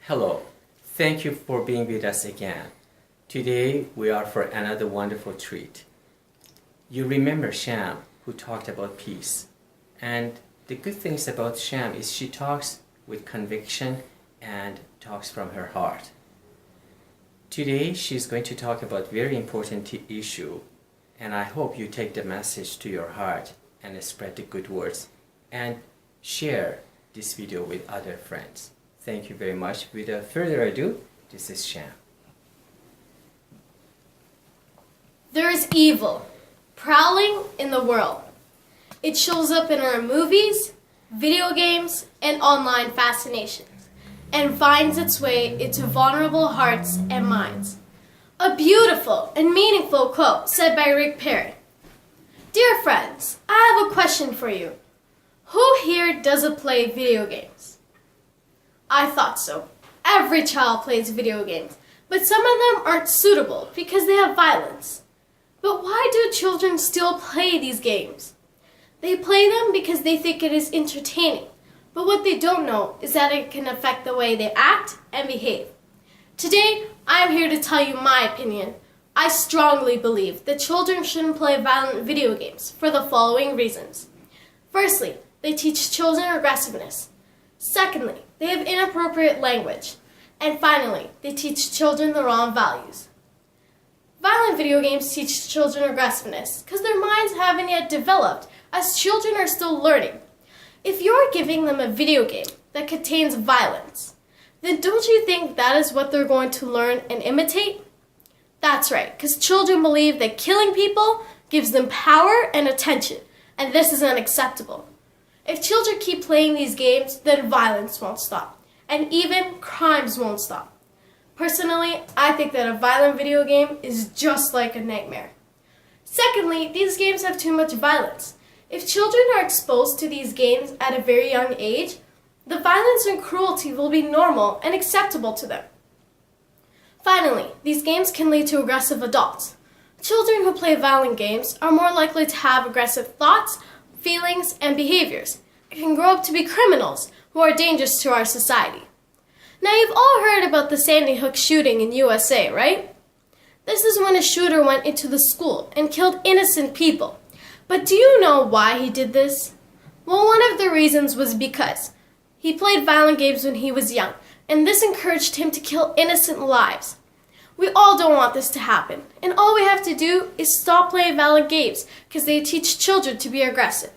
Hello, thank you for being with us again. Today we are for another wonderful treat. You remember Sham, who talked about peace. And the good things about Sham is she talks with conviction and talks from her heart. Today she's going to talk about very important issue, and I hope you take the message to your heart and spread the good words and share this video with other friends. Thank you very much. Without further ado, this is Sham. There is evil prowling in the world. It shows up in our movies, video games, and online fascinations, and finds its way into vulnerable hearts and minds. A beautiful and meaningful quote said by Rick Perry. Dear friends, I have a question for you. Who here doesn't play video games? I thought so. Every child plays video games, but some of them aren't suitable because they have violence. But why do children still play these games? They play them because they think it is entertaining, but what they don't know is that it can affect the way they act and behave. Today, I am here to tell you my opinion. I strongly believe that children shouldn't play violent video games for the following reasons. Firstly, they teach children aggressiveness. Secondly, they have inappropriate language. And finally, they teach children the wrong values. Violent video games teach children aggressiveness because their minds haven't yet developed as children are still learning. If you're giving them a video game that contains violence, then don't you think that is what they're going to learn and imitate? That's right, because children believe that killing people gives them power and attention, and this is unacceptable. If children keep playing these games, then violence won't stop, and even crimes won't stop. Personally, I think that a violent video game is just like a nightmare. Secondly, these games have too much violence. If children are exposed to these games at a very young age, the violence and cruelty will be normal and acceptable to them. Finally, these games can lead to aggressive adults. Children who play violent games are more likely to have aggressive thoughts, feelings, and behaviors, and can grow up to be criminals who are dangerous to our society. Now, you've all heard about the Sandy Hook shooting in USA, right? This is when a shooter went into the school and killed innocent people. But do you know why he did this? Well, one of the reasons was because he played violent games when he was young, and this encouraged him to kill innocent lives. We all don't want this to happen, and all we have to do is stop playing violent games because they teach children to be aggressive.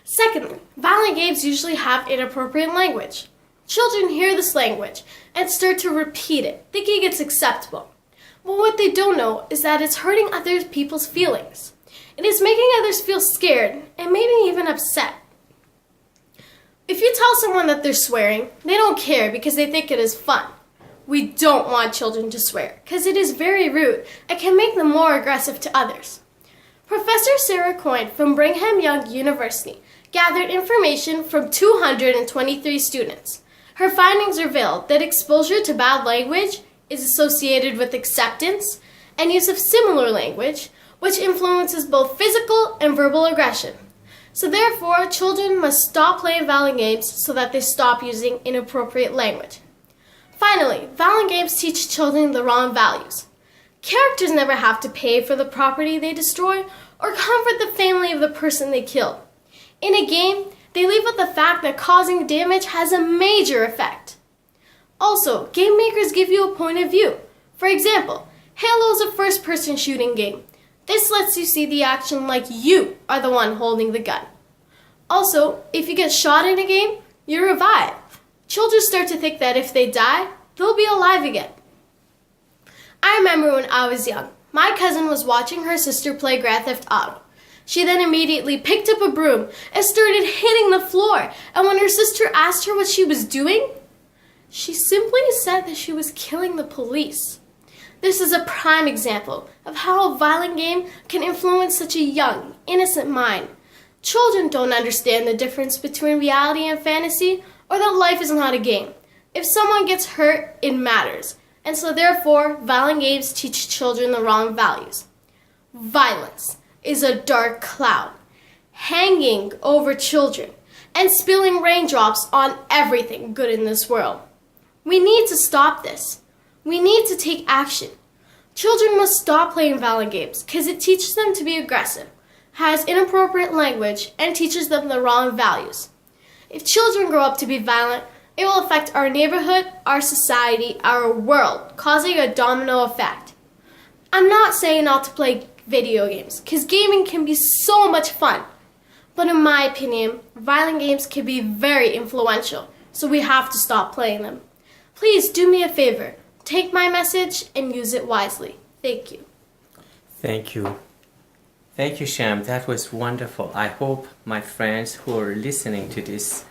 Secondly, violent games usually have inappropriate language. Children hear this language and start to repeat it, thinking it's acceptable. But what they don't know is that it's hurting other people's feelings. It is making others feel scared and maybe even upset. If you tell someone that they're swearing, they don't care because they think it is fun. We don't want children to swear because it is very rude and can make them more aggressive to others. Professor Sarah Coyne from Brigham Young University gathered information from 223 students. Her findings revealed that exposure to bad language is associated with acceptance and use of similar language, which influences both physical and verbal aggression. So therefore, children must stop playing violent games so that they stop using inappropriate language. Finally, violent games teach children the wrong values. Characters never have to pay for the property they destroy or comfort the family of the person they killed. In a game, they leave with the fact that causing damage has a major effect. Also, game makers give you a point of view. For example, Halo is a first-person shooting game. This lets you see the action like you are the one holding the gun. Also, if you get shot in a game, you revive. Children start to think that if they die, they'll be alive again. I remember when I was young, my cousin was watching her sister play Grand Theft Auto. She then immediately picked up a broom and started hitting the floor, and when her sister asked her what she was doing, she simply said that she was killing the police. This is a prime example of how a violent game can influence such a young, innocent mind. Children don't understand the difference between reality and fantasy, or that life is not a game. If someone gets hurt, it matters. And so therefore, violent games teach children the wrong values. Violence is a dark cloud hanging over children and spilling raindrops on everything good in this world. We need to stop this. We need to take action. Children must stop playing violent games because it teaches them to be aggressive, has inappropriate language, and teaches them the wrong values. If children grow up to be violent, it will affect our neighborhood, our society, our world, causing a domino effect. I'm not saying not to play video games, because gaming can be so much fun. But in my opinion, violent games can be very influential, so we have to stop playing them. Please do me a favor. Take my message and use it wisely. Thank you. Thank you. Thank you, Sham. That was wonderful. I hope my friends who are listening to these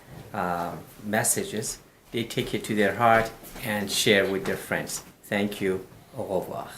messages, they take it to their heart and share with their friends. Thank you. Au revoir.